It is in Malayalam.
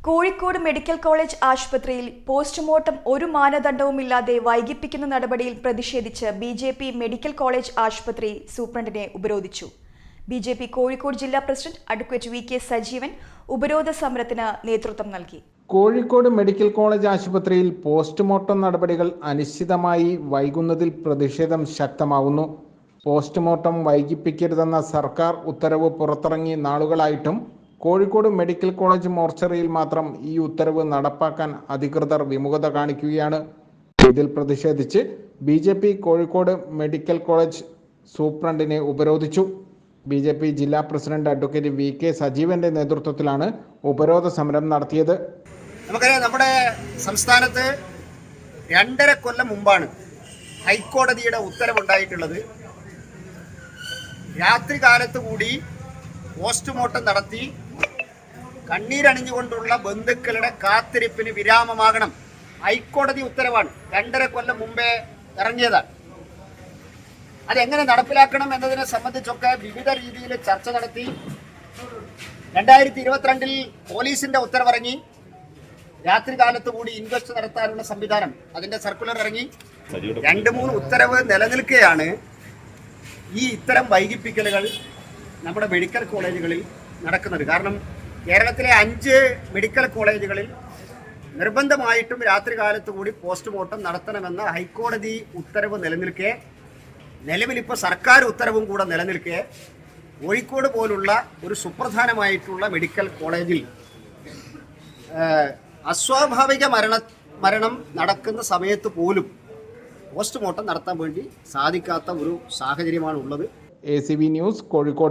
കോഴിക്കോട് മെഡിക്കൽ കോളേജ് ആശുപത്രിയിൽ പോസ്റ്റ്മോർട്ടം ഒരു മാനദണ്ഡവുമില്ലാതെ വൈകിപ്പിക്കുന്ന നടപടിയിൽ പ്രതിഷേധിച്ച് ബിജെപി മെഡിക്കൽ കോളേജ് ആശുപത്രി സൂപ്രണ്ടിനെ ഉപരോധിച്ചു. ബിജെപി കോഴിക്കോട് ജില്ലാ പ്രസിഡന്റ് അഡ്വക്കേറ്റ് വി കെ സജീവൻ ഉപരോധ സമരത്തിന് നേതൃത്വം നൽകി. കോഴിക്കോട് മെഡിക്കൽ കോളേജ് ആശുപത്രിയിൽ പോസ്റ്റ്മോർട്ടം നടപടികൾ അനിശ്ചിതമായി വൈകുന്നതിൽ പ്രതിഷേധം ശക്തമാകുന്നു. പോസ്റ്റ്മോർട്ടം വൈകിപ്പിക്കരുതെന്ന സർക്കാർ ഉത്തരവ് പുറത്തിറങ്ങി നാളുകളായിട്ടും കോഴിക്കോട് മെഡിക്കൽ കോളേജ് മോർച്ചറിയിൽ മാത്രം ഈ ഉത്തരവ് നടപ്പാക്കാൻ അധികൃതർ വിമുഖത കാണിക്കുകയാണ്. ഇതിൽ പ്രതിഷേധിച്ച് ബിജെപി കോഴിക്കോട് മെഡിക്കൽ കോളേജ് സൂപ്രണ്ടിനെ ഉപരോധിച്ചു. ബിജെപി ജില്ലാ പ്രസിഡന്റ് അഡ്വക്കേറ്റ് വി കെ സജീവന്റെ നേതൃത്വത്തിലാണ് ഉപരോധ സമരം നടത്തിയത്. നമുക്കറിയാം, നമ്മുടെ സംസ്ഥാനത്ത് 2.5 കൊല്ലം മുമ്പാണ് ഹൈക്കോടതിയുടെ ഉത്തരവുണ്ടായിട്ടുള്ളത്. രാത്രികാലത്ത് കൂടി പോസ്റ്റ്മോർട്ടം നടത്തി കണ്ണീരണിഞ്ഞുകൊണ്ടുള്ള ബന്ധുക്കളുടെ കാത്തിരിപ്പിന് വിരാമമാകണം. ഹൈക്കോടതി ഉത്തരവാണ്, 2.5 കൊല്ലം മുമ്പേ ഇറങ്ങിയതാണ്. അതെങ്ങനെ നടപ്പിലാക്കണം എന്നതിനെ സംബന്ധിച്ചൊക്കെ വിവിധ രീതിയിൽ ചർച്ച നടത്തി. 2022 പോലീസിന്റെ ഉത്തരവിറങ്ങി. രാത്രികാലത്ത് കൂടി ഇൻക്വസ്റ്റ് നടത്താനുള്ള സംവിധാനം, അതിന്റെ സർക്കുലർ ഇറങ്ങി. 2-3 ഉത്തരവ് നിലനിൽക്കുകയാണ് ഈ ഇത്തരം വൈകിപ്പിക്കലുകൾ നമ്മുടെ മെഡിക്കൽ കോളേജുകളിൽ നടക്കുന്നത്. കാരണം കേരളത്തിലെ 5 മെഡിക്കൽ കോളേജുകളിൽ നിർബന്ധമായിട്ടും രാത്രികാലത്ത് കൂടി പോസ്റ്റ്മോർട്ടം നടത്തണമെന്ന ഹൈക്കോടതി ഉത്തരവ് നിലനിൽക്കെ, നിലവിലിപ്പോൾ സർക്കാർ ഉത്തരവും കൂടെ നിലനിൽക്കെ, കോഴിക്കോട് പോലുള്ള ഒരു സുപ്രധാനമായിട്ടുള്ള മെഡിക്കൽ കോളേജിൽ അസ്വാഭാവിക മരണം നടക്കുന്ന സമയത്ത് പോലും പോസ്റ്റ്മോർട്ടം നടത്താൻ വേണ്ടി സാധിക്കാത്ത ഒരു സാഹചര്യമാണ് ഉള്ളത്. ACV news, Kozhikode.